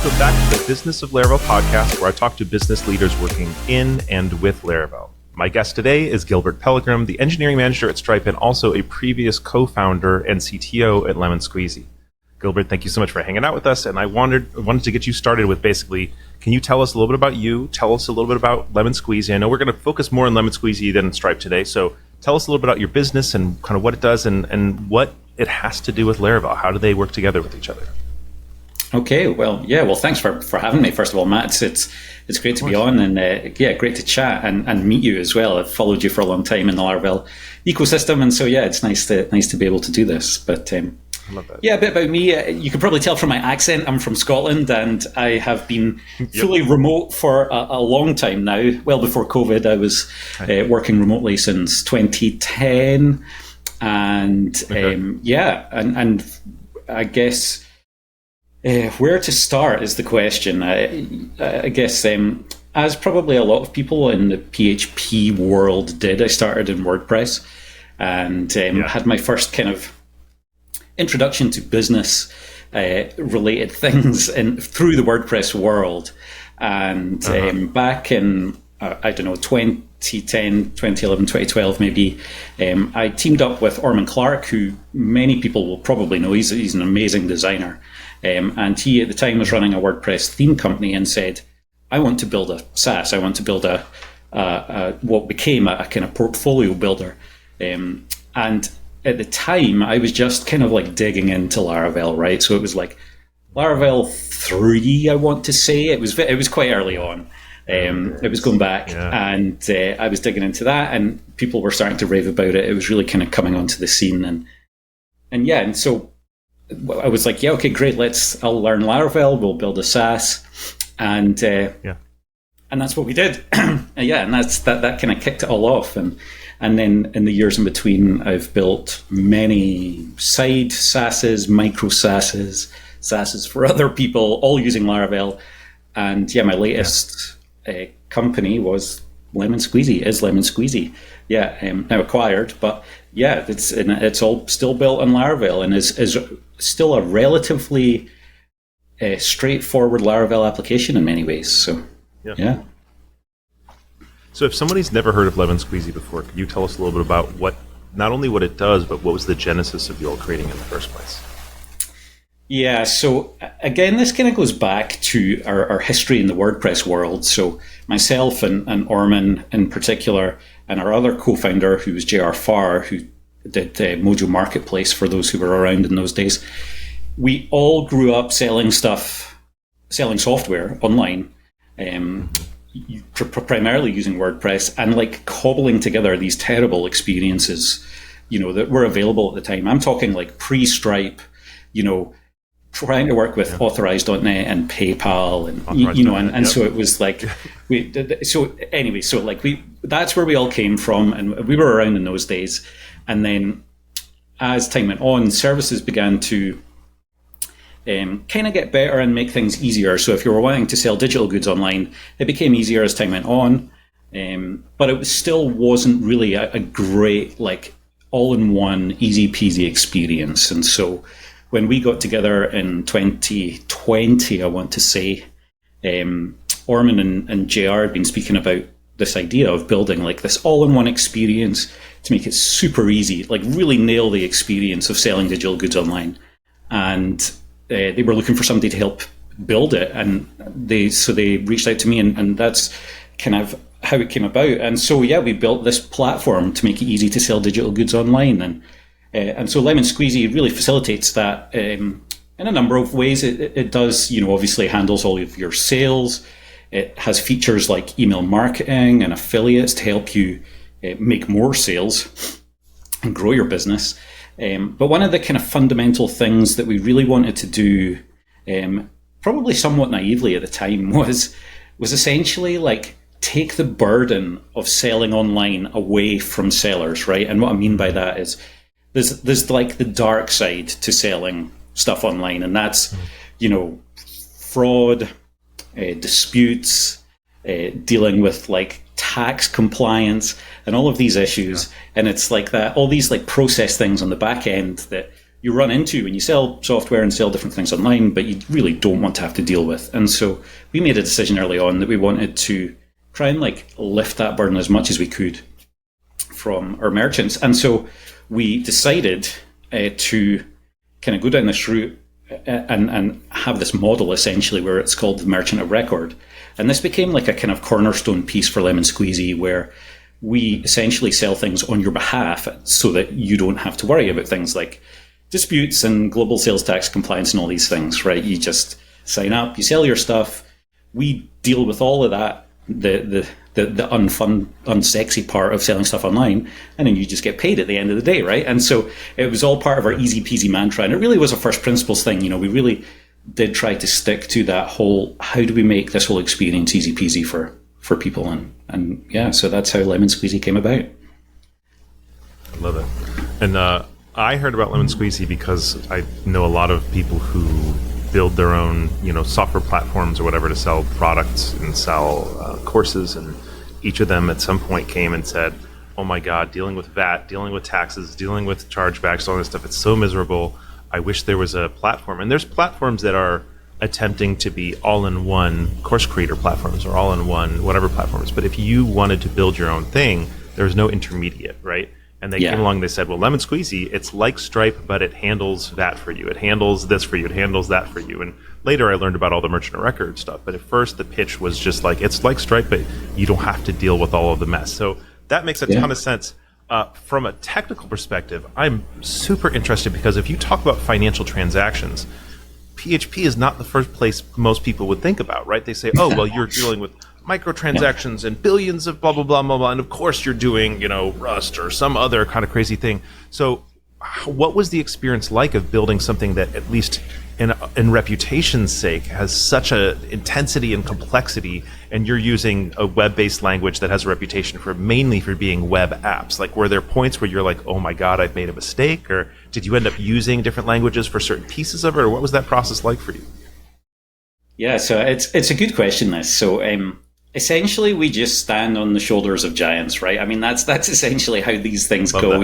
welcome back to the Business of Laravel podcast, where I talk to business leaders working in and with Laravel. My guest today is Gilbert Pellegrom, the engineering manager at Stripe and also a previous co-founder and CTO at Lemon Squeezy. Gilbert, thank you so much for hanging out with us, and I wanted to get you started with basically, can you tell us a little bit about you, tell us a little bit about Lemon Squeezy? I know we're going to focus more on Lemon Squeezy than Stripe today, so tell us a little bit about your business and kind of what it does and what it has to do with Laravel. How do they work together with each other? Okay, well, thanks for having me. First of all, Matt, it's great to be on, and great to chat and meet you as well. I've followed you for a long time in the Laravel ecosystem, and so it's nice to be able to do this. But I love that. a bit about me. You can probably tell from my accent, I'm from Scotland, and I have been fully remote for a long time now. Well before COVID, I was working remotely since 2010, and and I guess. Where to start is the question. I guess, as probably a lot of people in the PHP world did, I started in WordPress and had my first kind of introduction to business related things through the WordPress world. And back in, 2010, 2011, 2012 maybe, I teamed up with Orman Clark, who many people will probably know. He's an amazing designer. And he, at the time, was running a WordPress theme company and said, I want to build a SaaS. I want to build what became a kind of portfolio builder. And at the time, I was just kind of like digging into Laravel, right? So it was like Laravel 3, I want to say. It was quite early on. It was going back, and I was digging into that, and people were starting to rave about it. It was really kind of coming onto the scene. And so I was like, okay, great. I'll learn Laravel. We'll build a SaaS, and that's what we did. And that kind of kicked it all off. And then in the years in between, I've built many side SaaSes, micro SaaSes for other people, all using Laravel. And my latest company was Lemon Squeezy. Now acquired, but it's all still built on Laravel and is still a relatively straightforward Laravel application in many ways. So, So if somebody's never heard of Lemon Squeezy before, could you tell us a little bit about not only what it does, but what was the genesis of you all creating it in the first place? Yeah, so again, this kind of goes back to our history in the WordPress world. So myself and Orman in particular, and our other co-founder, who was J.R. Farr, who did Mojo Marketplace for those who were around in those days, we all grew up selling software online, primarily using WordPress, and like cobbling together these terrible experiences, that were available at the time. I'm talking like pre-Stripe, trying to work with Authorize.net and PayPal, and so it was like, that's where we all came from, and we were around in those days. And then as time went on, services began to kind of get better and make things easier. So if you were wanting to sell digital goods online, it became easier as time went on, but it still wasn't really a great, like, all-in-one, easy-peasy experience. And so when we got together in 2020, I want to say, Orman and JR had been speaking about this idea of building like this all-in-one experience to make it super easy, like really nail the experience of selling digital goods online. And they were looking for somebody to help build it. And they reached out to me, and that's kind of how it came about. And so, we built this platform to make it easy to sell digital goods online. And so Lemon Squeezy really facilitates that in a number of ways. It does, obviously handles all of your sales. It has features like email marketing and affiliates to help you make more sales and grow your business. But one of the kind of fundamental things that we really wanted to do, probably somewhat naively at the time, was essentially like take the burden of selling online away from sellers, right? And what I mean by that is there's like the dark side to selling stuff online, and that's, fraud, disputes, dealing with like tax compliance and all of these issues. And it's like that, all these like process things on the back end that you run into when you sell software and sell different things online, but you really don't want to have to deal with. And so we made a decision early on that we wanted to try and like lift that burden as much as we could from our merchants. And so we decided to kind of go down this route and have this model essentially where it's called the merchant of record. And this became like a kind of cornerstone piece for Lemon Squeezy, where we essentially sell things on your behalf so that you don't have to worry about things like disputes and global sales tax compliance and all these things, right? You just sign up, you sell your stuff. We deal with all of that, the unfun, unsexy part of selling stuff online, and then you just get paid at the end of the day, right? And so it was all part of our easy peasy mantra, and it really was a first principles thing. We really did try to stick to that whole, how do we make this whole experience easy peasy for people, and yeah, so that's how Lemon Squeezy came about. I love it. And I heard about Lemon Squeezy because I know a lot of people who build their own, software platforms or whatever to sell products and sell courses. And each of them at some point came and said, oh my God, dealing with VAT, dealing with taxes, dealing with chargebacks, all this stuff, it's so miserable. I wish there was a platform. And there's platforms that are attempting to be all-in-one course creator platforms or all-in-one whatever platforms. But if you wanted to build your own thing, there's no intermediate, right? And they came along, they said, well, Lemon Squeezy, it's like Stripe, but it handles that for you. It handles this for you. It handles that for you. And later I learned about all the merchant of record stuff. But at first the pitch was just like, it's like Stripe, but you don't have to deal with all of the mess. So that makes a ton of sense. From a technical perspective, I'm super interested because if you talk about financial transactions, PHP is not the first place most people would think about, right? They say, oh, well, you're dealing with microtransactions and billions of blah, blah, blah, blah, blah. And of course you're doing, Rust or some other kind of crazy thing. So what was the experience like of building something that, at least in reputation's sake, has such a intensity and complexity, and you're using a web-based language that has a reputation for mainly for being web apps? Like, were there points where you're like, oh my God, I've made a mistake? Or did you end up using different languages for certain pieces of it? Or what was that process like for you? Yeah, so it's a good question, this. So essentially we just stand on the shoulders of giants, right? I mean, that's essentially how these things go.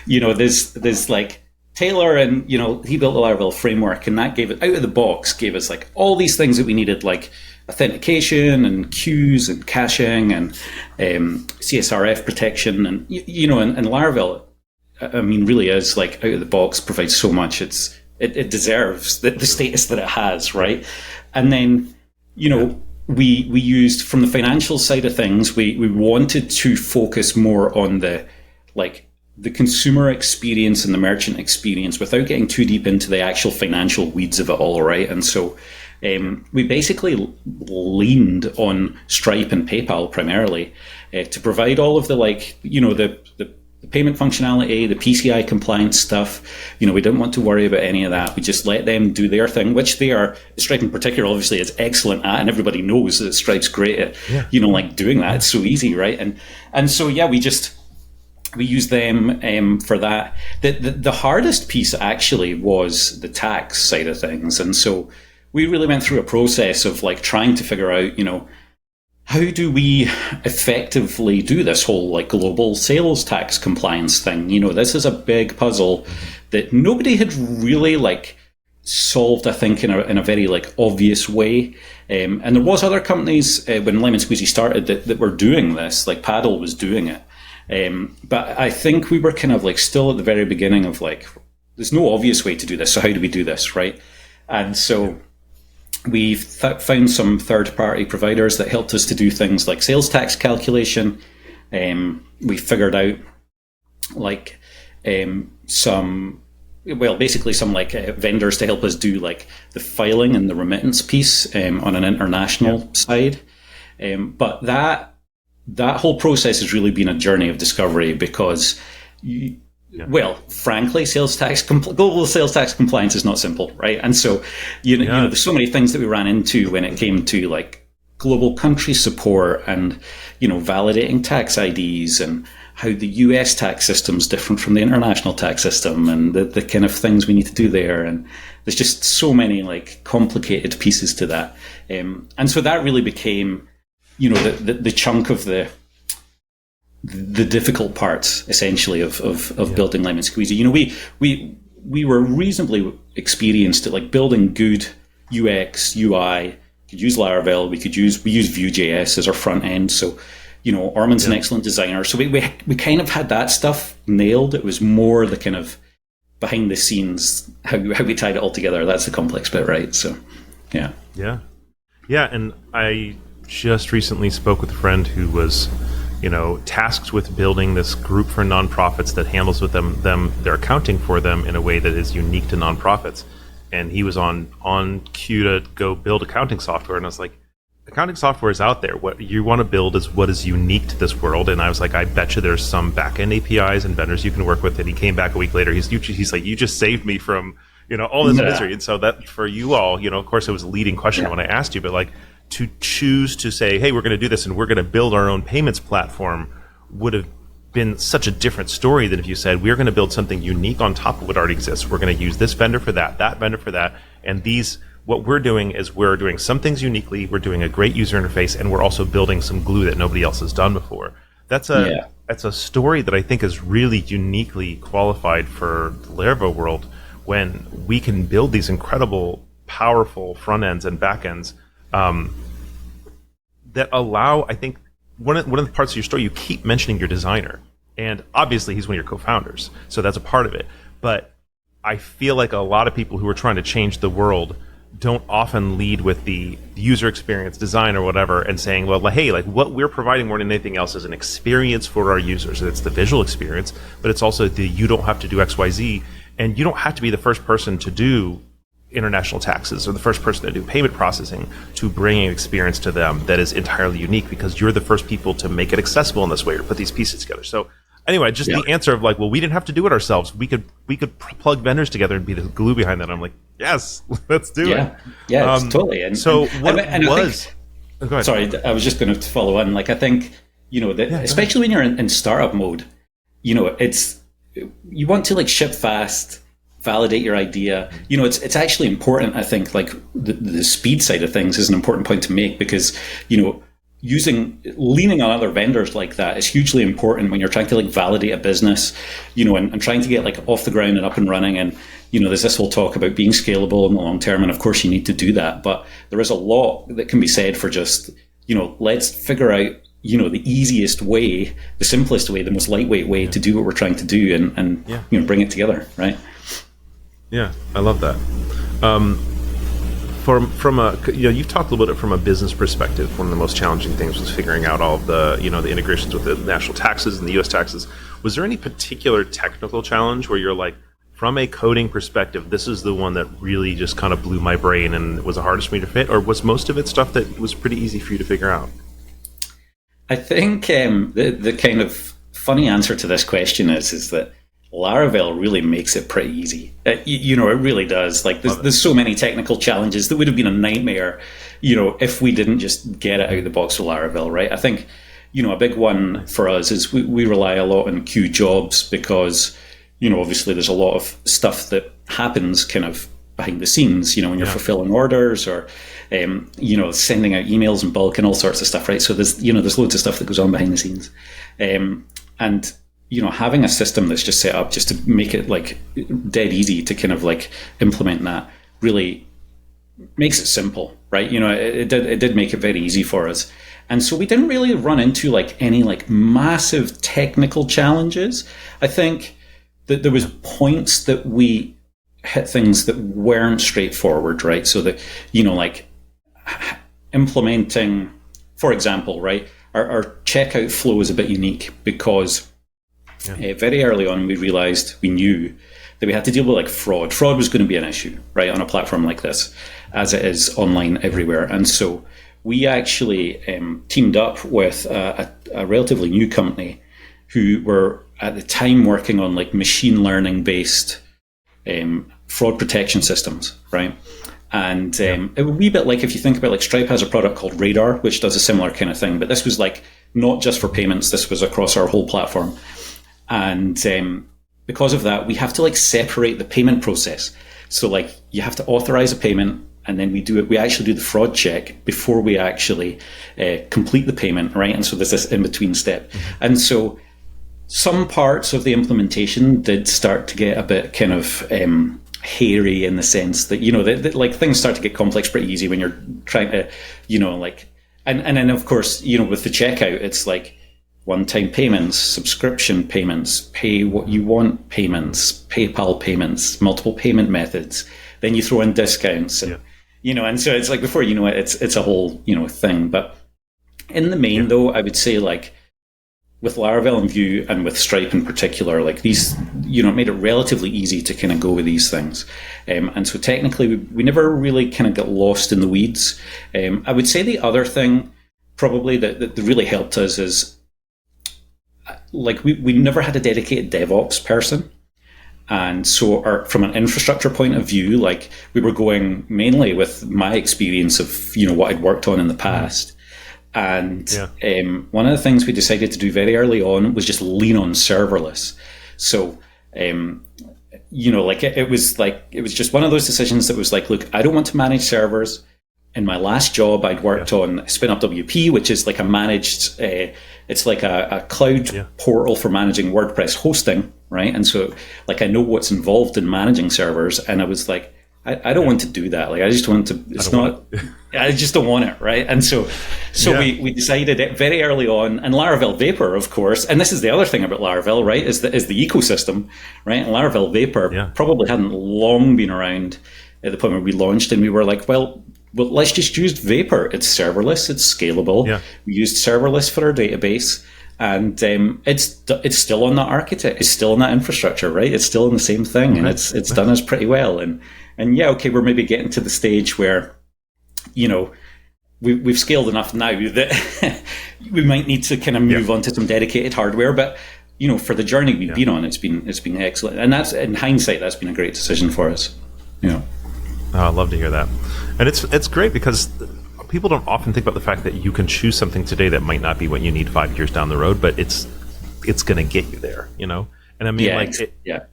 There's like Taylor, and he built the Laravel framework, and that gave it out of the box, gave us like all these things that we needed, like authentication and queues and caching and CSRF protection, and and Laravel, I mean, really is like out of the box, provides so much. It deserves the status that it has, right? And then we used, from the financial side of things, we wanted to focus more on the consumer experience and the merchant experience without getting too deep into the actual financial weeds of it all, right? And so we basically leaned on Stripe and PayPal primarily to provide all of the the payment functionality, the PCI compliance stuff. We didn't want to worry about any of that. We just let them do their thing, which they are, Stripe in particular, obviously, is excellent at, and everybody knows that Stripe's great at, doing that. It's so easy, right? And so, we use them for that. The hardest piece actually was the tax side of things. And so we really went through a process of trying to figure out, how do we effectively do this whole global sales tax compliance thing? This is a big puzzle that nobody had really solved, I think, in a very obvious way. And there was other companies when Lemon Squeezy started that were doing this, like Paddle was doing it. But I think we were kind of still at the very beginning of there's no obvious way to do this. So how do we do this, right? And so we found some third-party providers that helped us to do things like sales tax calculation. We figured out some vendors to help us do the filing and the remittance piece on an international side. But that whole process has really been a journey of discovery because frankly, global sales tax compliance is not simple, right? And so, there's so many things that we ran into when it came to global country support and, validating tax IDs and how the US tax system is different from the international tax system and the kind of things we need to do there. And there's just so many complicated pieces to that. And so that really became, the chunk of the difficult parts, essentially, of building Lemon Squeezy. we were reasonably experienced at like building good UX, UI. We could use Laravel. We use Vue.js as our front end. So, Armin's an excellent designer. So we kind of had that stuff nailed. It was more the kind of behind the scenes, how we tied it all together. That's the complex bit, right? So, yeah. Yeah, and I just recently spoke with a friend who was, tasked with building this group for nonprofits that handles with them their accounting for them in a way that is unique to nonprofits. And he was on cue to go build accounting software, and I was like, accounting software is out there. What you want to build is what is unique to this world. And I was like, I bet you there's some back-end APIs and vendors you can work with. And he came back a week later. He's like, you just saved me from all this misery. And so that for you all, of course, it was a leading question when I asked you, but like to choose to say, hey, we're going to do this and we're going to build our own payments platform would have been such a different story than if you said, we're going to build something unique on top of what already exists. We're going to use this vendor for that vendor for that. And what we're doing is we're doing some things uniquely. We're doing a great user interface, and we're also building some glue that nobody else has done before. That's a story that I think is really uniquely qualified for the Laravel world, when we can build these incredible, powerful front ends and back ends that allow, I think, one of the parts of your story, you keep mentioning your designer. And obviously he's one of your co-founders, so that's a part of it. But I feel like a lot of people who are trying to change the world don't often lead with the user experience design or whatever and saying, well, hey, like what we're providing more than anything else is an experience for our users. It's the visual experience, but it's also you don't have to do X, Y, Z, and you don't have to be the first person to do international taxes or the first person to do payment processing to bring an experience to them that is entirely unique, because you're the first people to make it accessible in this way or put these pieces together. So anyway, just the answer of like, well, we didn't have to do it ourselves. We could plug vendors together and be the glue behind that. I'm like, yes, let's do it. Yeah, totally. And so go ahead. Sorry, I was just going to follow on. Like, I think, especially when you're in startup mode, it's, you want to like ship fast, validate your idea. It's actually important. I think like the speed side of things is an important point to make, because, leaning on other vendors like that is hugely important when you're trying to like validate a business, and trying to get like off the ground and up and running. And, there's this whole talk about being scalable in the long term. And of course you need to do that, but there is a lot that can be said for just, let's figure out, the easiest way, the simplest way, the most lightweight way to do what we're trying to do and bring it together. Right. Yeah. I love that. From a, you've talked a little bit from a business perspective. One of the most challenging things was figuring out all of the, the integrations with the national taxes and the U.S. taxes. Was there any particular technical challenge where you're like, from a coding perspective, this is the one that really just kind of blew my brain and was the hardest for me to fit? Or was most of it stuff that was pretty easy for you to figure out? I think the kind of funny answer to this question is that Laravel really makes it pretty easy. It really does. Like there's so many technical challenges that would have been a nightmare, if we didn't just get it out of the box with Laravel, right? I think, a big one for us is we rely a lot on queue jobs because, obviously there's a lot of stuff that happens kind of behind the scenes, when you're fulfilling orders or, sending out emails in bulk and all sorts of stuff, right? So there's loads of stuff that goes on behind the scenes. And having a system that's just set up just to make it like dead easy to kind of like implement that really makes it simple, right? It did make it very easy for us. And so we didn't really run into like any like massive technical challenges. I think that there was points that we hit things that weren't straightforward, right? So that, like implementing, for example, right, our checkout flow is a bit unique because very early on we knew that we had to deal with like fraud. Fraud was going to be an issue, right, on a platform like this, as it is online everywhere. And so we actually teamed up with a relatively new company who were at the time working on like machine learning based fraud protection systems, right? And it would be a bit like if you think about like Stripe has a product called Radar, which does a similar kind of thing, but this was like not just for payments, this was across our whole platform. And because of that, we have to like separate the payment process. So like you have to authorize a payment, and then we actually do the fraud check before we actually complete the payment, right? And so there's this in-between step. And so some parts of the implementation did start to get a bit kind of hairy, in the sense that, that like things start to get complex pretty easy when you're trying to, like, and then of course, with the checkout, it's like one-time payments, subscription payments, pay what you want payments, PayPal payments, multiple payment methods. Then you throw in discounts, and and so it's like, before you know it, it's a whole thing. But in the main, though, I would say, like, with Laravel and Vue, and with Stripe in particular, like, these, it made it relatively easy to kind of go with these things. And so technically, we never really kind of got lost in the weeds. I would say the other thing probably that really helped us is, like, we never had a dedicated DevOps person. And so from an infrastructure point of view, like, we were going mainly with my experience of, what I'd worked on in the past. And one of the things we decided to do very early on was just lean on serverless. So, like, it was just one of those decisions that was like, look, I don't want to manage servers. In my last job, I'd worked on SpinUp WP, which is like a managed, it's like a cloud portal for managing WordPress hosting, right? And so, like, I know what's involved in managing servers, and I was like, I don't want to do that. Like, I just want to, I just don't want it, right? And so we decided it very early on, and Laravel Vapor, of course, and this is the other thing about Laravel, right, is the ecosystem, right? And Laravel Vapor probably hadn't long been around at the point where we launched, and we were like, well, let's just use Vapor. It's serverless, it's scalable. Yeah. We used serverless for our database, and it's still on that architect, it's still on that infrastructure, right? It's still in the same thing, and it's done us pretty well. And we're maybe getting to the stage where, we've scaled enough now that we might need to kind of move on to some dedicated hardware. But for the journey we've been on, it's been excellent, and that's, in hindsight, that's been a great decision for us. Oh, I'd love to hear that. And it's great because people don't often think about the fact that you can choose something today that might not be what you need 5 years down the road, but it's going to get you there, And I mean,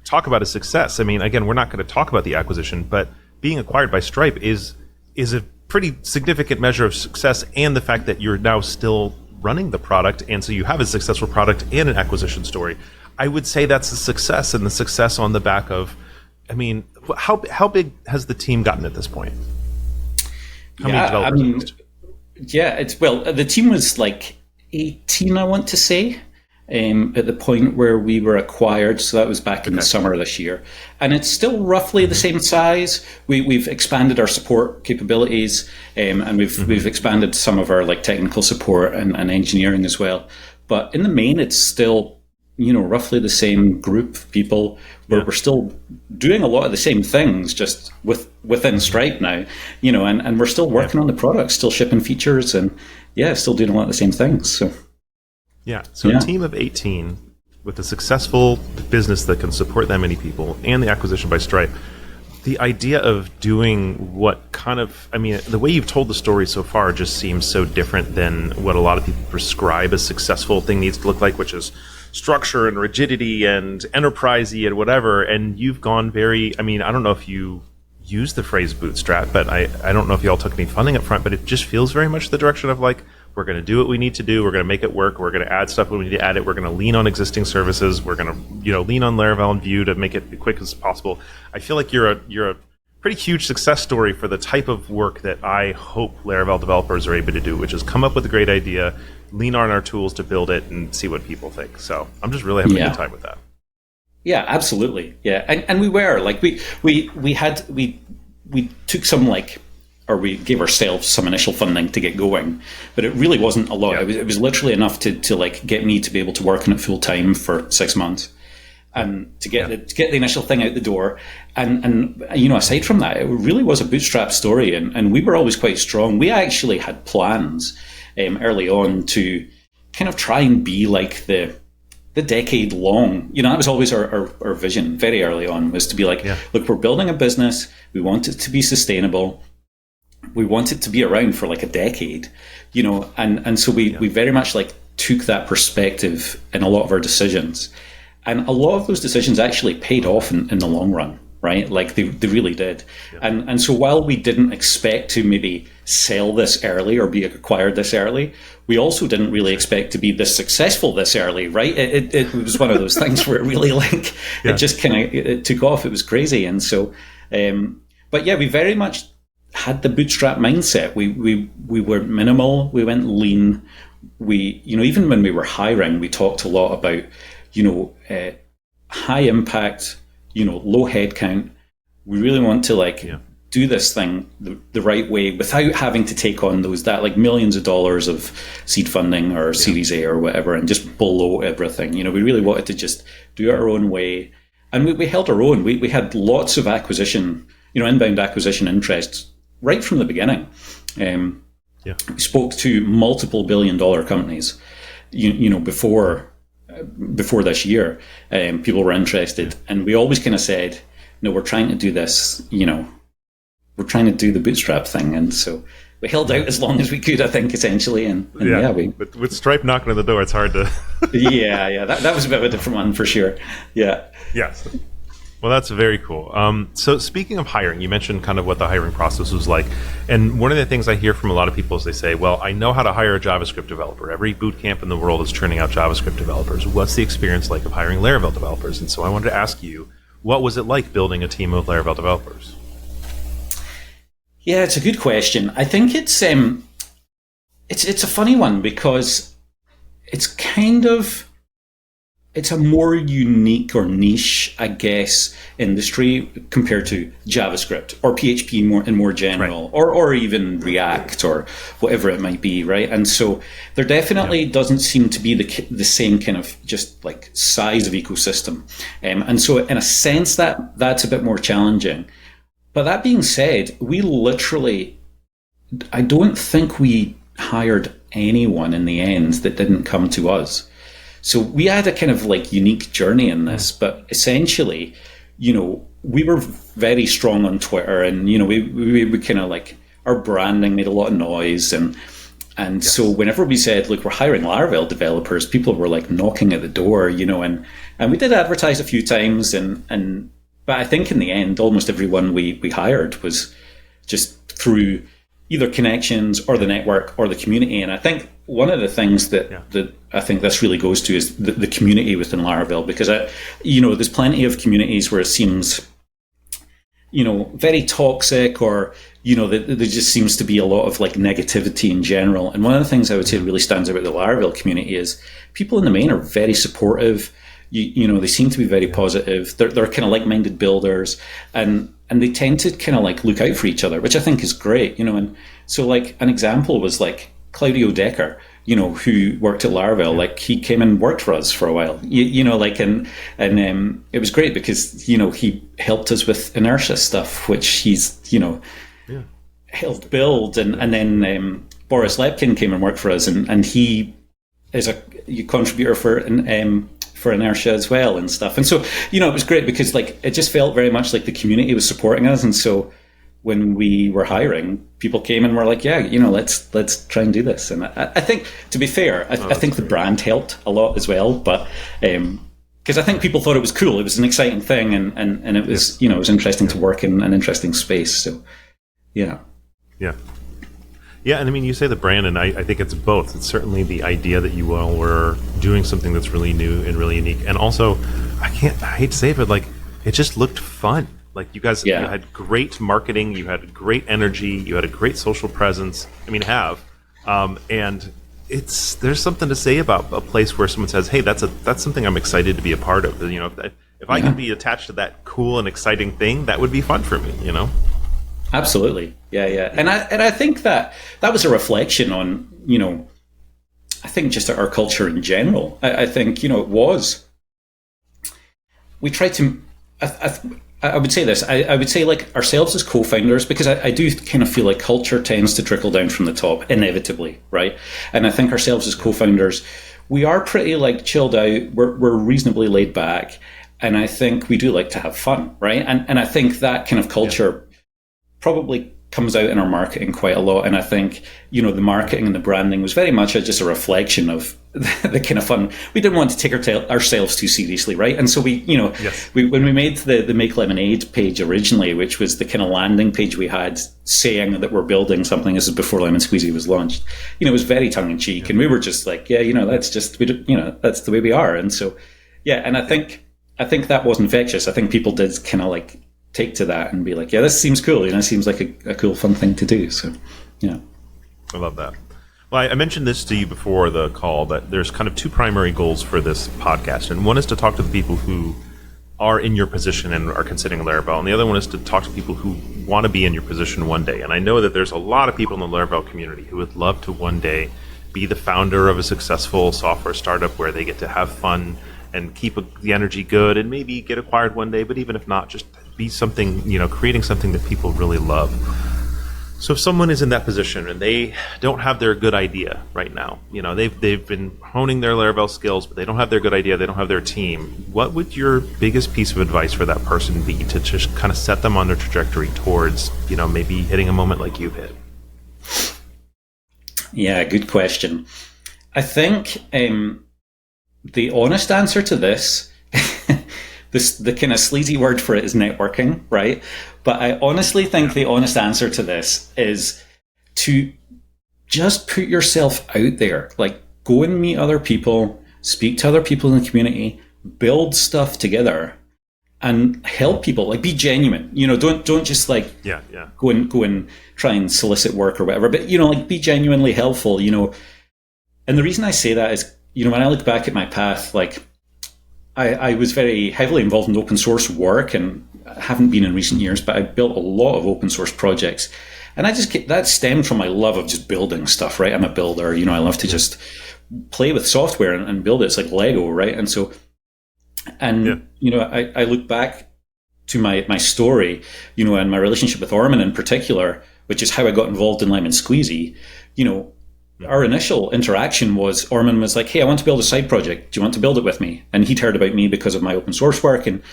talk about a success. I mean, again, we're not going to talk about the acquisition, but being acquired by Stripe is a pretty significant measure of success, and the fact that you're now still running the product, and so you have a successful product and an acquisition story. I would say that's a success, and the success on the back of, I mean, how big has the team gotten at this point? How many developers? The team was like 18, I want to say, at the point where we were acquired. So that was back in the summer of this year. And it's still roughly the same size. We've expanded our support capabilities, and we've expanded some of our, like, technical support and engineering as well. But in the main, it's still, roughly the same group of people. We're still doing a lot of the same things, just within Stripe now, and we're still working on the product, still shipping features, and still doing a lot of the same things. So a team of 18 with a successful business that can support that many people, and the acquisition by Stripe. The idea of doing what kind of, I mean, the way you've told the story so far just seems so different than what a lot of people prescribe a successful thing needs to look like, which is structure and rigidity and enterprisey and whatever. And you've gone very, I mean, I don't know if you use the phrase bootstrap, but I don't know if y'all took any funding up front, but it just feels very much the direction of, like, we're going to do what we need to do. We're going to make it work. We're going to add stuff when we need to add it. We're going to lean on existing services. We're going to, lean on Laravel and Vue to make it as quick as possible. I feel like you're a pretty huge success story for the type of work that I hope Laravel developers are able to do, which is come up with a great idea, lean on our tools to build it, and see what people think. So I'm just really having a good time with that. Yeah, absolutely. Yeah, and we were like we took some, like, or we gave ourselves some initial funding to get going, but it really wasn't a lot. It was literally enough to like get me to be able to work on it full time for 6 months, and to get the initial thing out the door. And aside from that, it really was a bootstrap story, and we were always quite strong. We actually had plans early on to kind of try and be like the decade long, that was always our vision very early on, was to be like, look, we're building a business. We want it to be sustainable. We want it to be around for like a decade, and so we very much like took that perspective in a lot of our decisions. And a lot of those decisions actually paid off in the long run. right? Like they really did. And so while we didn't expect to maybe sell this early or be acquired this early, we also didn't really expect to be this successful this early, right? It was one of those things where it really like, it just kind of it took off. It was crazy. And so, but yeah, we very much had the bootstrap mindset. We were minimal. We went lean. We, even when we were hiring, we talked a lot about, high impact, low headcount. We really want to do this thing the right way without having to take on that like millions of dollars of seed funding or Series A or whatever and just blow everything. We really wanted to just do it our own way. And we held our own. We had lots of acquisition, inbound acquisition interest right from the beginning. We spoke to multiple billion-dollar companies, before this year. People were interested, and we always kind of said, "No, we're trying to do this. We're trying to do the bootstrap thing." And so we held out as long as we could, I think, essentially. And with Stripe knocking on the door, it's hard to. That was a bit of a different one for sure. Yeah. Yes. Well, that's very cool. So speaking of hiring, you mentioned kind of what the hiring process was like. And one of the things I hear from a lot of people is they say, well, I know how to hire a JavaScript developer. Every boot camp in the world is churning out JavaScript developers. What's the experience like of hiring Laravel developers? And so I wanted to ask you, what was it like building a team of Laravel developers? Yeah, it's a good question. I think it's a funny one because it's a more unique or niche, I guess, industry compared to JavaScript or PHP more general, right. or even React or whatever it might be, right? And so there definitely doesn't seem to be the same kind of just like size of ecosystem, and so in a sense that's a bit more challenging. But that being said, I don't think we hired anyone in the end that didn't come to us. So we had a kind of like unique journey in this, but essentially, we were very strong on Twitter, and we kind of like our branding made a lot of noise, and so whenever we said, look, we're hiring Laravel developers, people were like knocking at the door, and we did advertise a few times, but I think in the end, almost everyone we hired was just through either connections or the network or the community. And I think one of the things that I think this really goes to is the community within Laravel, because there's plenty of communities where it seems, very toxic, or there just seems to be a lot of like negativity in general. And one of the things I would say really stands out about the Laravel community is people in the main are very supportive. They seem to be very positive. They're kind of like-minded builders, and they tend to kind of like look out for each other, which I think is great, And so like an example was like Claudio Decker, who worked at Laravel. Like he came and worked for us for a while, and it was great because he helped us with inertia stuff, which he's helped build, and then Boris Lepkin came and worked for us, and he is a contributor for inertia as well and stuff. And so, it was great because like it just felt very much like the community was supporting us. And so when we were hiring, people came and were like, yeah, let's try and do this. And I think, to be fair, I think the brand helped a lot as well. But because I think people thought it was cool. It was an exciting thing, and it was, it was interesting to work in an interesting space. So, yeah. Yeah. Yeah, and I mean, you say the brand, and I think it's both. It's certainly the idea that you all were doing something that's really new and really unique. And also, I hate to say it, but like, it just looked fun. Like you guys you had great marketing, you had great energy, you had a great social presence. I mean, and there's something to say about a place where someone says, hey, that's something I'm excited to be a part of. If I can be attached to that cool and exciting thing, that would be fun for me, Absolutely. Yeah. And I think that was a reflection on, I think just our culture in general. I think, it was. We tried to, I would say this, I would say like ourselves as co-founders, because I do kind of feel like culture tends to trickle down from the top inevitably, right? And I think ourselves as co-founders, we are pretty like chilled out. We're reasonably laid back. And I think we do like to have fun, right? And I think that kind of culture probably comes out in our marketing quite a lot. And I think, the marketing and the branding was very much just a reflection of the kind of fun. We didn't want to take ourselves too seriously, right? And so Yes. when we made the Make Lemonade page originally, which was the kind of landing page we had saying that we're building something, this is before Lemon Squeezy was launched, it was very tongue in cheek. And we were just like, that's the way we are. And so, and I think that was infectious. I think people did kind of like take to that and be like, this seems cool. It seems like a cool, fun thing to do. So, I love that. Well, I mentioned this to you before the call, that there's kind of two primary goals for this podcast. And one is to talk to the people who are in your position and are considering Laravel. And the other one is to talk to people who want to be in your position one day. And I know that there's a lot of people in the Laravel community who would love to one day be the founder of a successful software startup where they get to have fun and keep the energy good and maybe get acquired one day. But even if not, just be something, creating something that people really love. So if someone is in that position and they don't have their good idea right now, they've been honing their Laravel skills, but they don't have their good idea, they don't have their team, what would your biggest piece of advice for that person be to just kind of set them on their trajectory towards, maybe hitting a moment like you've hit? Yeah, good question. I think the honest answer to this, the kind of sleazy word for it is networking, right? But I honestly think the honest answer to this is to just put yourself out there. Like, go and meet other people, speak to other people in the community, build stuff together, and help people. Like, be genuine. Don't just like go and try and solicit work or whatever. But like, be genuinely helpful. And the reason I say that is, when I look back at my path, like, I was very heavily involved in open source work, and I haven't been in recent years, but I built a lot of open source projects. And that stemmed from my love of just building stuff, right? I'm a builder, I love to just play with software and build it. It's like Lego, right? And so, I look back to my story, and my relationship with Orman in particular, which is how I got involved in Lemon Squeezy. Our initial interaction was, Orman was like, hey, I want to build a side project. Do you want to build it with me? And he'd heard about me because of my open source work. And,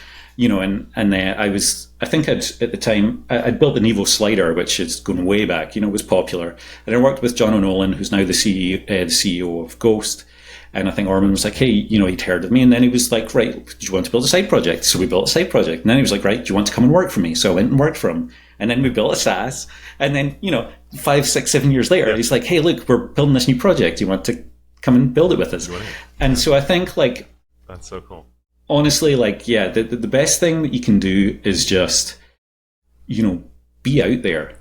I think at the time, I'd built the Nevo slider, which is going way back, was popular. And I worked with John O'Nolan, who's now the CEO of Ghost. And I think Orman was like, hey, he'd heard of me. And then he was like, right, do you want to build a side project? So we built a side project. And then he was like, right, do you want to come and work for me? So I went and worked for him. And then we built a SaaS. And then, 5, 6, 7 years later, he's like, hey, look, we're building this new project. Do you want to come and build it with us? Right. And so I think, like, that's so cool. Honestly, like, the best thing that you can do is just, be out there,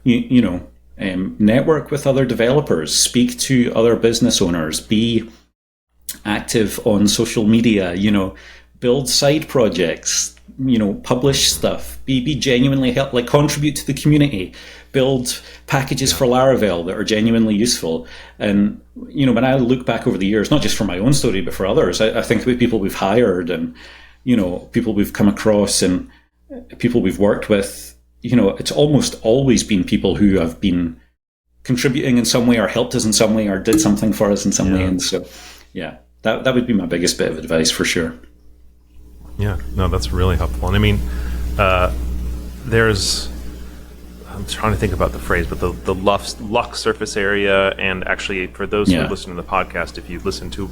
network with other developers, speak to other business owners, be active on social media, build side projects, publish stuff, be genuinely help, like, contribute to the community, build packages for Laravel that are genuinely useful. And, when I look back over the years, not just for my own story, but for others, I think about people we've hired and, people we've come across and people we've worked with, it's almost always been people who have been contributing in some way or helped us in some way or did something for us in some way. And so, that would be my biggest bit of advice for sure. Yeah, no, that's really helpful. And I mean, I'm trying to think about the phrase, but the luck surface area, and actually for those who listen to the podcast, if you listen to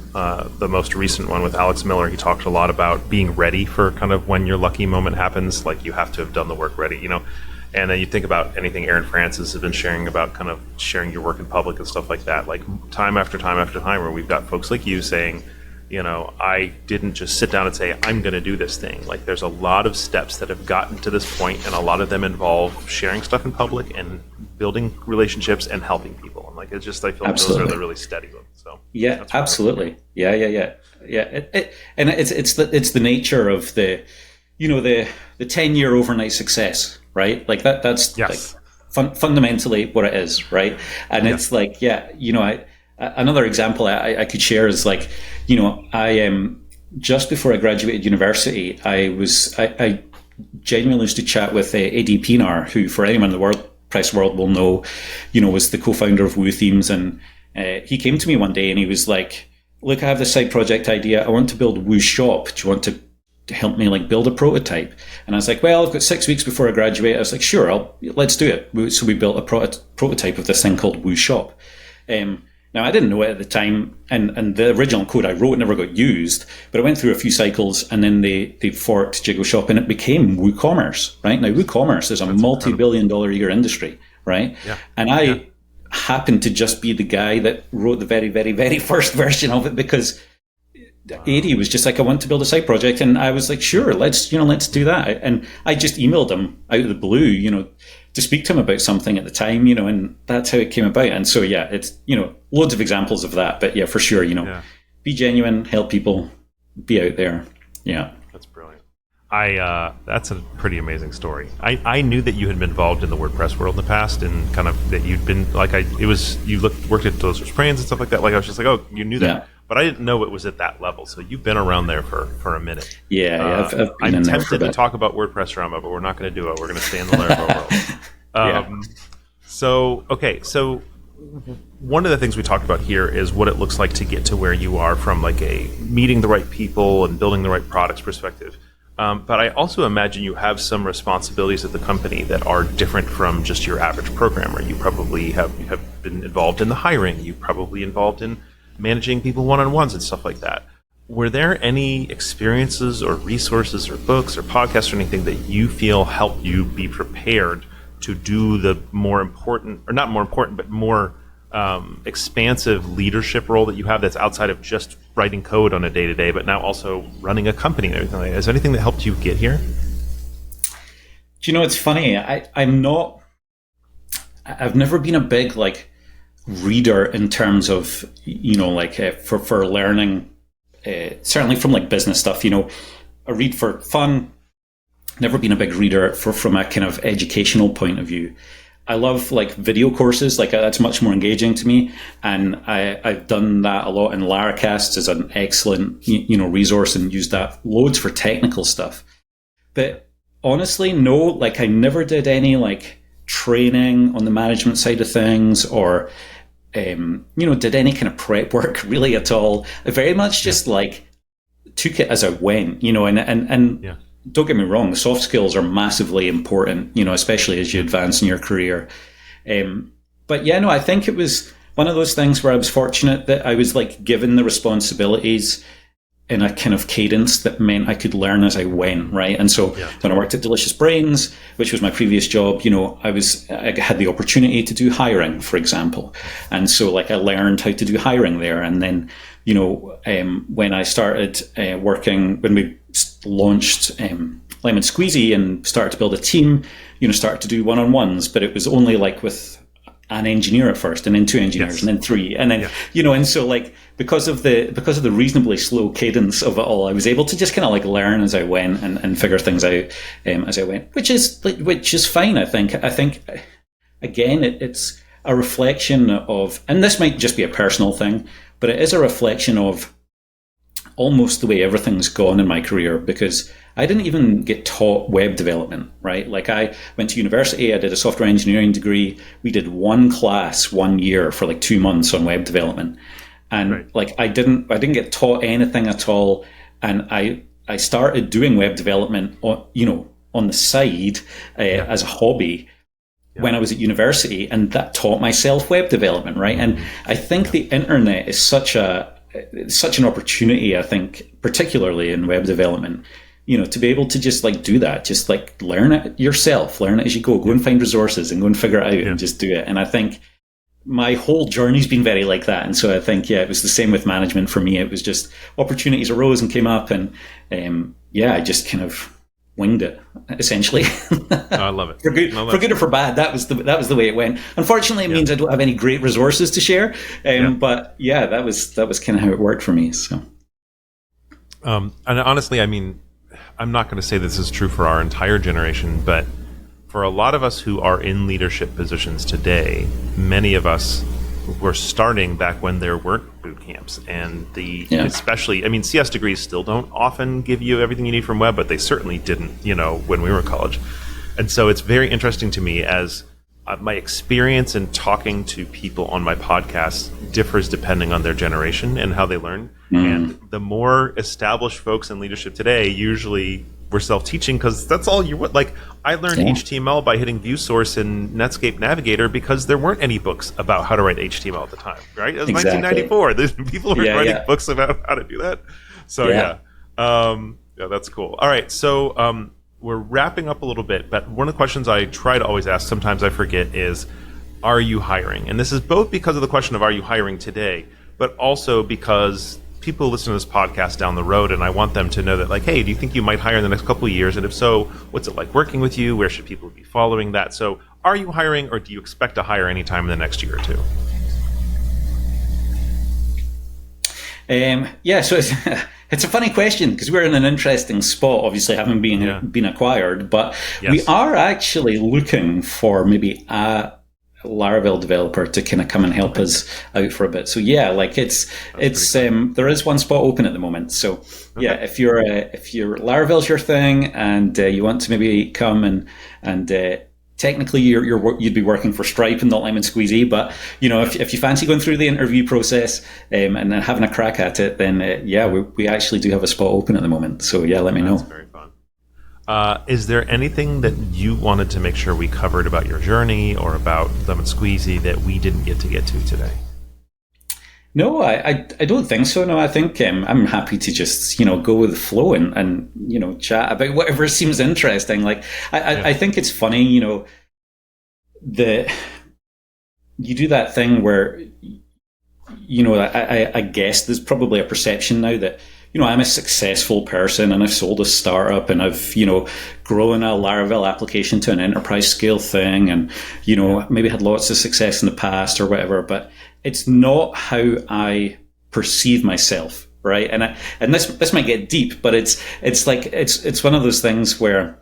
the most recent one with Alex Miller, he talked a lot about being ready for kind of when your lucky moment happens, like you have to have done the work ready, And then you think about anything Aaron Francis has been sharing about kind of sharing your work in public and stuff like that, like time after time after time, where we've got folks like you saying, I didn't just sit down and say, I'm going to do this thing. Like, there's a lot of steps that have gotten to this point, and a lot of them involve sharing stuff in public and building relationships and helping people. And like, it's just, I feel like those are the really steady ones. So absolutely. Yeah. And it's the nature of the 10-year overnight success, right? Like that's like fundamentally what it is, right? And it's like, another example I could share is like, I am just before I graduated university, I genuinely used to chat with A.D. Pinar, who, for anyone in the WordPress world will know, was the co-founder of Woo Themes. And he came to me one day and he was like, look, I have this side project idea. I want to build Woo Shop. Do you want to help me like build a prototype? And I was like, well, I've got 6 weeks before I graduate. I was like, sure, let's do it. So we built a prototype of this thing called Woo Shop. Now, I didn't know it at the time, and the original code I wrote never got used, but I went through a few cycles, and then they forked Jiggle Shop, and it became WooCommerce, right? Now, WooCommerce is a multi-billion-dollar a year industry, right? Yeah. And I happened to just be the guy that wrote the very, very, very first version of it, because AD was just like, I want to build a side project, and I was like, sure, let's do that. And I just emailed him out of the blue, to speak to him about something at the time, and that's how it came about. And so, yeah, it's, loads of examples of that. But yeah, for sure, be genuine, help people, be out there. Yeah. That's brilliant. That's a pretty amazing story. I knew that you had been involved in the WordPress world in the past, and kind of that you'd been worked at Dozer's Brains and stuff like that. Like I was just like, oh, you knew that. Yeah. But I didn't know it was at that level. So you've been around there for a minute. Yeah, I've been I'm in there tempted to talk about WordPress Rama, but we're not going to do it. We're going to stay in the Laravel world. So one of the things we talked about here is what it looks like to get to where you are from like a meeting the right people and building the right products perspective. But I also imagine you have some responsibilities at the company that are different from just your average programmer. You probably have been involved in the hiring. You're probably involved in managing people one-on-ones and stuff like that. Were there any experiences or resources or books or podcasts or anything that you feel helped you be prepared to do the more important, or not more important, but more expansive leadership role that you have that's outside of just writing code on a day-to-day, but now also running a company and everything like that? Is there anything that helped you get here? Do you know, it's funny. I've never been a big reader in terms of for learning, certainly from like business stuff. I read for fun. Never been a big reader from a kind of educational point of view. I love like video courses, that's much more engaging to me, and I've done that a lot. And Laracast is an excellent resource, and used that loads for technical stuff. But honestly, no, I never did any training on the management side of things, or did any kind of prep work really at all. I very much just took it as I went, and don't get me wrong, soft skills are massively important, especially as you advance in your career. But yeah, no, I think it was one of those things where I was fortunate that I was given the responsibilities in a kind of cadence that meant I could learn as I went, right? And so when I worked at Delicious Brains, which was my previous job, I had the opportunity to do hiring, for example. And so I learned how to do hiring there. And then, when I started working, when we launched Lemon Squeezy and started to build a team, started to do one-on-ones, but it was only with an engineer at first, and then two engineers, and then three, and then and so because of the reasonably slow cadence of it all, I was able to just kind of learn as I went and figure things out as I went, which is fine. I think again, it's a reflection of, and this might just be a personal thing, but it is a reflection of almost the way everything's gone in my career, because I didn't even get taught web development, right? I went to university, I did a software engineering degree. We did one class 1 year for 2 months on web development. And I didn't get taught anything at all. And I started doing web development on the side as a hobby when I was at university, and that taught myself web development, right? And I think the internet is such an opportunity, I think, particularly in web development, to be able to just do that, just learn it yourself, learn it as you go and find resources and go and figure it out and just do it. And I think my whole journey's been very like that. And so I think, it was the same with management for me. It was just opportunities arose and came up, and I just kind of winged it, essentially. I love it. For good or for bad, that was the way it went. Unfortunately, it means I don't have any great resources to share. But yeah, that was kind of how it worked for me. So, and honestly, I mean, I'm not going to say this is true for our entire generation, but for a lot of us who are in leadership positions today, many of us were starting back when there weren't boot camps, and especially, I mean, CS degrees still don't often give you everything you need from web, but they certainly didn't, when we were in college. And so it's very interesting to me, as my experience in talking to people on my podcast differs depending on their generation and how they learn. And the more established folks in leadership today, usually we're self-teaching because that's all you would. Like, I learned HTML by hitting view source in Netscape Navigator because there weren't any books about how to write HTML at the time, right? It was 1994. People were writing books about how to do that. So that's cool. All right, so we're wrapping up a little bit, but one of the questions I try to always ask, sometimes I forget, is, are you hiring? And this is both because of the question of are you hiring today, but also because people listen to this podcast down the road, and I want them to know that, like, hey, do you think you might hire in the next couple of years? And if so, what's it like working with you? Where should people be following that? So are you hiring, or do you expect to hire anytime in the next year or two? So it's a funny question because we're in an interesting spot, obviously, having been acquired, but we are actually looking for maybe a Laravel developer to kind of come and help us out for a bit. So there is one spot open at the moment. So if you're Laravel's your thing and you want to maybe come and technically you'd be working for Stripe and not Lemon Squeezy, but if you fancy going through the interview process and then having a crack at it, then we actually do have a spot open at the moment. So let me know. That's very fun. Is there anything that you wanted to make sure we covered about your journey or about Lemon Squeezy that we didn't get to today? No, I don't think so. No, I think I'm happy to just go with the flow and chat about whatever seems interesting. Like I think it's funny, you do that thing where I guess there's probably a perception now that I'm a successful person and I've sold a startup and I've, grown a Laravel application to an enterprise scale thing and, maybe had lots of success in the past or whatever, but it's not how I perceive myself, right? And this might get deep, but it's one of those things where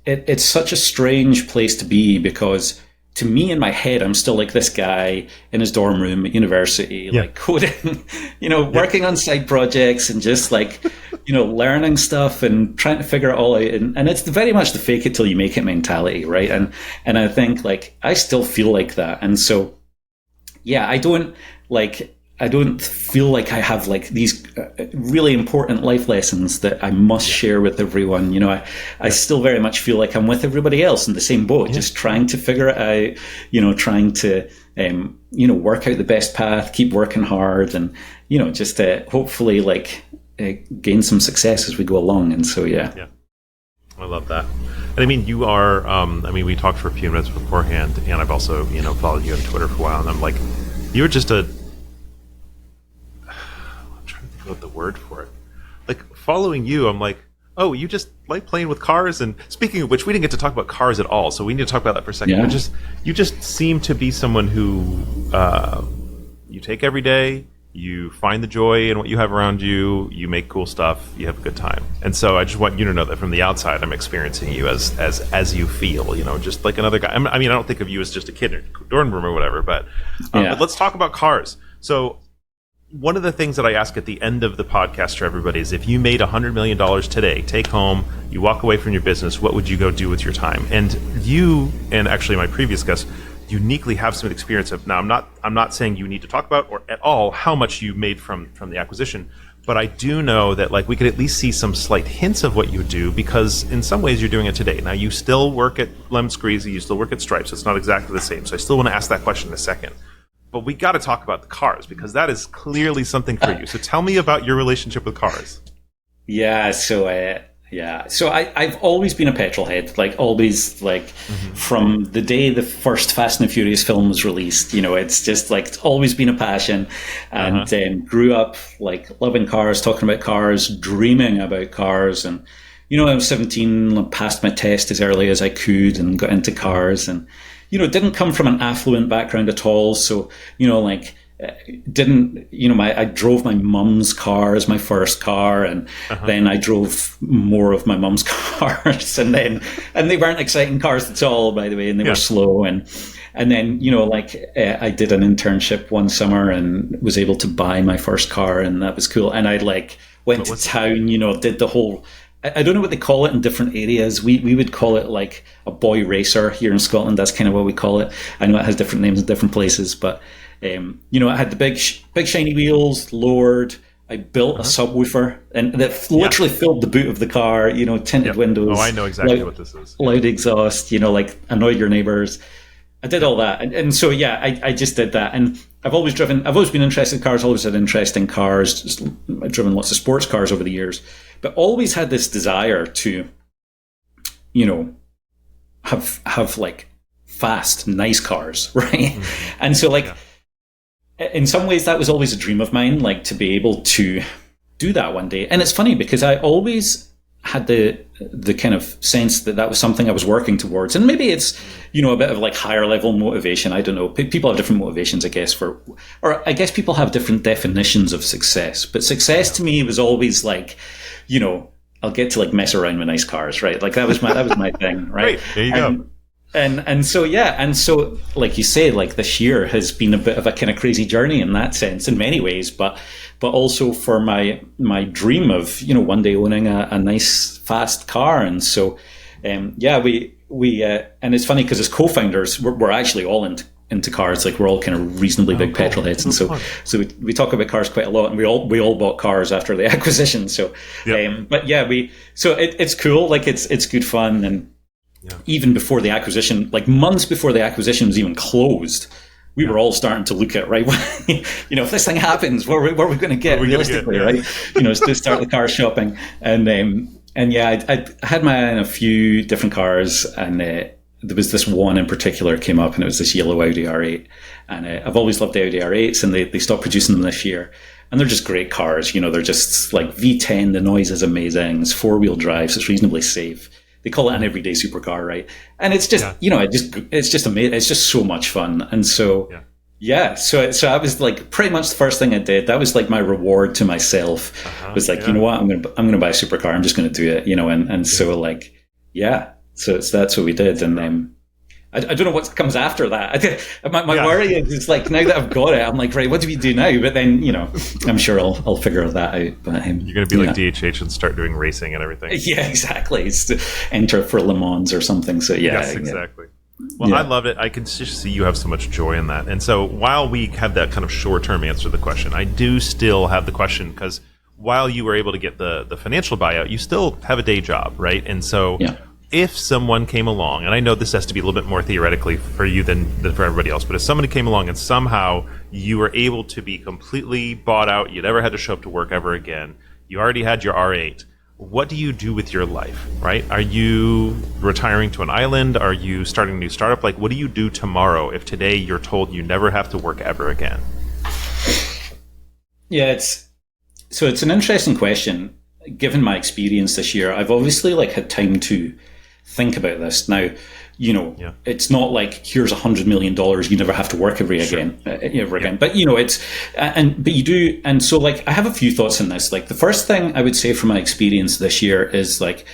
it's such a strange place to be because to me, in my head, I'm still like this guy in his dorm room at university, like coding, working on side projects and just like, learning stuff and trying to figure it all out. And it's very much the fake it till you make it mentality, right? And I think like I still feel like that. And so, I don't feel like I have like these really important life lessons that I must share with everyone. I still very much feel like I'm with everybody else in the same boat, just trying to figure it out, trying to, work out the best path, keep working hard and, just hopefully like gain some success as we go along. And so, I love that. And I mean, you are, we talked for a few minutes beforehand and I've also, followed you on Twitter for a while and I'm like, you're just what the word for it, like following you, I'm like, oh, you just like playing with cars. And speaking of which, we didn't get to talk about cars at all, so we need to talk about that for a second. But you just seem to be someone who you take every day, you find the joy in what you have around you, you make cool stuff, you have a good time. And so I just want you to know that from the outside, I'm experiencing you as you feel, just like another guy. I don't think of you as just a kid in a dorm room or whatever, but let's talk about cars. So one of the things that I ask at the end of the podcast to everybody is if you made $100 million today, take home, you walk away from your business, what would you go do with your time? And you, and actually my previous guest, uniquely have some experience of, now I'm not saying you need to talk about or at all how much you made from the acquisition, but I do know that like we could at least see some slight hints of what you do because in some ways you're doing it today. Now you still work at Lemon Squeezy, you still work at Stripe, so it's not exactly the same. So I still want to ask that question in a second. But we got to talk about the cars because that is clearly something for you. So tell me about your relationship with cars. So I've always been a petrol head, like always, like from the day the first Fast and the Furious film was released. It's just like it's always been a passion, and grew up like loving cars, talking about cars, dreaming about cars, and I was 17, passed my test as early as I could, and got into cars and. Didn't come from an affluent background at all. So, I drove my mum's car as my first car. And then I drove more of my mum's cars. And they weren't exciting cars at all, by the way. And they were slow. And then, I did an internship one summer and was able to buy my first car. And that was cool. And I went to town, did the whole... I don't know what they call it in different areas. We would call it like a boy racer here in Scotland. That's kind of what we call it. I know it has different names in different places, but it had the big shiny wheels, lowered. I built a subwoofer, and that literally filled the boot of the car, tinted windows. Oh, I know exactly what this is. Loud exhaust, like annoy your neighbors. I did all that. And so, I just did that. And I've always been interested in cars, always had interest in cars, I've driven lots of sports cars over the years, but always had this desire to, have like fast, nice cars, right? And so in some ways that was always a dream of mine, like to be able to do that one day. And it's funny because I always had the kind of sense that was something I was working towards. And maybe it's, a bit of like higher level motivation. I don't know. People have different motivations, I guess, or I guess people have different definitions of success. But success to me was always like, I'll get to like mess around with nice cars, right? Like that was my thing, right? Great. There you go. And so like you say, like this year has been a bit of a kind of crazy journey in that sense, in many ways, but also for my dream of one day owning a nice fast car. And so we and it's funny because as co-founders we're actually all into cars. Like we're all kind of reasonably big petrol heads, and so we talk about cars quite a lot, and we all bought cars after the acquisition. So it's cool, like it's good fun. And even before the acquisition, like months before the acquisition was even closed, we were all starting to look at, right, if this thing happens, what are we going to get realistically, right? To start the car shopping. And I had my eye on a few different cars, and there was this one in particular came up, and it was this yellow Audi R8. And I've always loved the Audi R8s, and they stopped producing them this year. And they're just great cars. They're just like V10, the noise is amazing, it's 4-wheel drive, so it's reasonably safe. They call it an everyday supercar, right? And it's just, it's just amazing. It's just so much fun. And so, so I was like, pretty much the first thing I did, that was like my reward to myself, was like, you know what, I'm going to buy a supercar. I'm just going to do it, so like, so that's what we did. And I don't know what comes after that. My worry is like, now that I've got it, I'm like, right, what do we do now? But then, I'm sure I'll figure that out. But, you're going to be like DHH and start doing racing and everything. Yeah, exactly. It's to enter for Le Mans or something. So yes, exactly. Well, I love it. I can just see you have so much joy in that. And so while we have that kind of short-term answer to the question, I do still have the question, because while you were able to get the financial buyout, you still have a day job, right? And so if someone came along, and I know this has to be a little bit more theoretically for you than for everybody else, but if somebody came along and somehow you were able to be completely bought out, you never had to show up to work ever again, you already had your R8, what do you do with your life, right? Are you retiring to an island? Are you starting a new startup? Like, what do you do tomorrow if today you're told you never have to work ever again? Yeah, it's an interesting question. Given my experience this year, I've obviously like had time to think about this. Now, it's not like here's $100 million, you never have to work ever again. But but you do. And so like, I have a few thoughts on this. Like the first thing I would say from my experience this year is like,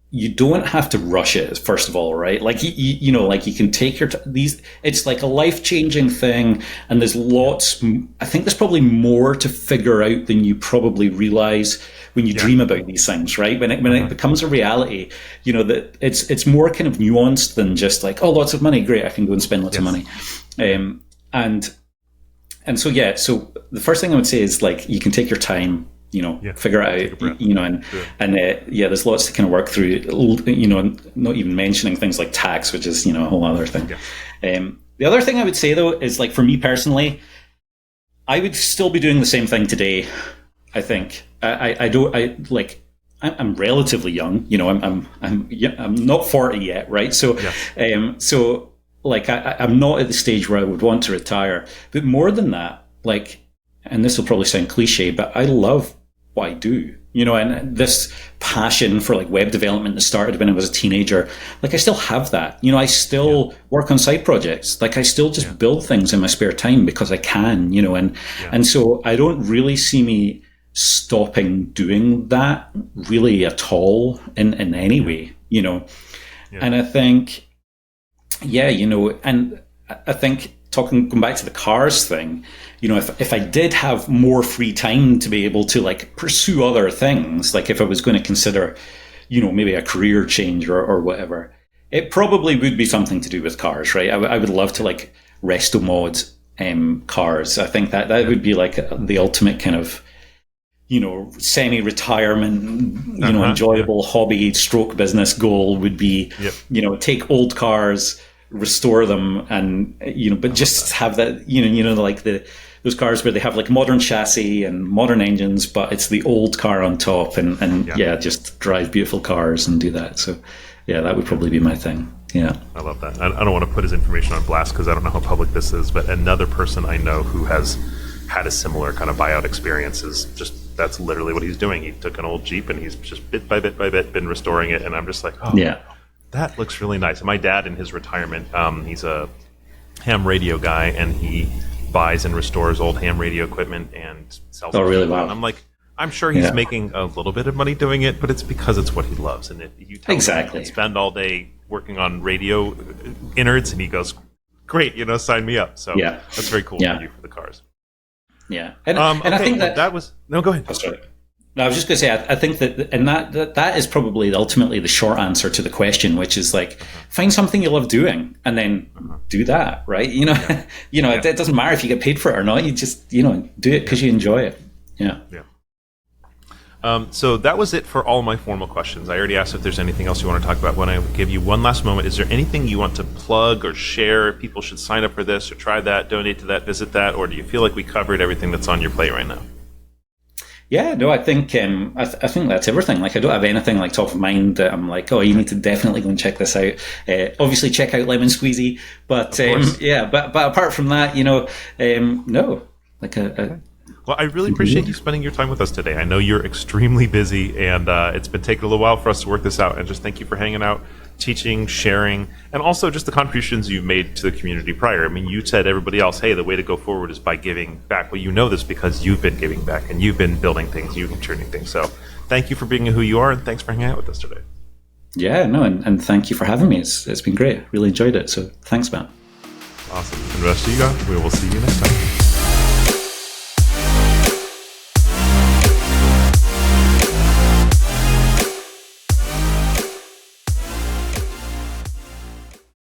you don't have to rush it, first of all, right? Like, you can take your it's like a life-changing thing, and there's I think there's probably more to figure out than you probably realize when you dream about these things, right? When it becomes a reality, that it's more kind of nuanced than just like, oh, lots of money, great, I can go and spend lots of money. So the first thing I would say is like, you can take your time, figure it out, there's lots to kind of work through, not even mentioning things like tax, which is, a whole other thing. The other thing I would say though, is like, for me personally, I would still be doing the same thing today. I think I'm relatively young, I'm not 40 yet. Right. So, I'm not at the stage where I would want to retire, but more than that, like, and this will probably sound cliche, but I love what I do, and this passion for like web development that started when I was a teenager, like I still have that, I still work on side projects. Like I still just build things in my spare time because I can, and so I don't really see me stopping doing that really at all in any way, and I think, and I think going back to the cars thing, if I did have more free time to be able to like pursue other things, like if I was going to consider, maybe a career change or whatever, it probably would be something to do with cars, right? I would love to like resto mod cars. I think that would be like the ultimate kind of semi-retirement, enjoyable hobby stroke business goal would be, take old cars, restore them, and but just have that, like those cars where they have like modern chassis and modern engines, but it's the old car on top, and just drive beautiful cars and do that. So that would probably be my thing. Yeah, I love that. I don't want to put his information on blast because I don't know how public this is, but another person I know who has had a similar kind of buyout experience is just, that's literally what he's doing. He took an old Jeep and he's just bit by bit been restoring it, and I'm just like, that looks really nice. And my dad, in his retirement, he's a ham radio guy, and he buys and restores old ham radio equipment and sells it. Oh, really? Wow. And I'm like, I'm sure he's making a little bit of money doing it, but it's because it's what he loves. And if you tell him he can spend all day working on radio innards, and he goes, great, sign me up. So that's very cool for you for the cars. Yeah. And I think that was... No, go ahead. Oh, sorry. No, I was just going to say, I think that is probably ultimately the short answer to the question, which is like, find something you love doing and then do that, right? It doesn't matter if you get paid for it or not. You just, do it because you enjoy it. Yeah. Yeah. So that was it for all my formal questions. I already asked if there's anything else you want to talk about. When I give you one last moment, is there anything you want to plug or share? People should sign up for this or try that, donate to that, visit that, or do you feel like we covered everything that's on your plate right now? Yeah, no, I think I think that's everything. Like, I don't have anything like top of mind that I'm like, oh, you need to definitely go and check this out. Obviously, check out Lemon Squeezy, but but apart from that, no, like Well, I really appreciate you spending your time with us today. I know you're extremely busy, and it's been taking a little while for us to work this out. And just thank you for hanging out, teaching, sharing, and also just the contributions you've made to the community prior. I mean, you said everybody else, hey, the way to go forward is by giving back. Well, you know this because you've been giving back, and you've been building things, you've been turning things. So thank you for being who you are, and thanks for hanging out with us today. Yeah, no, and thank you for having me. It's been great. Really enjoyed it. So thanks, man. Awesome. And the rest of you guys, we will see you next time.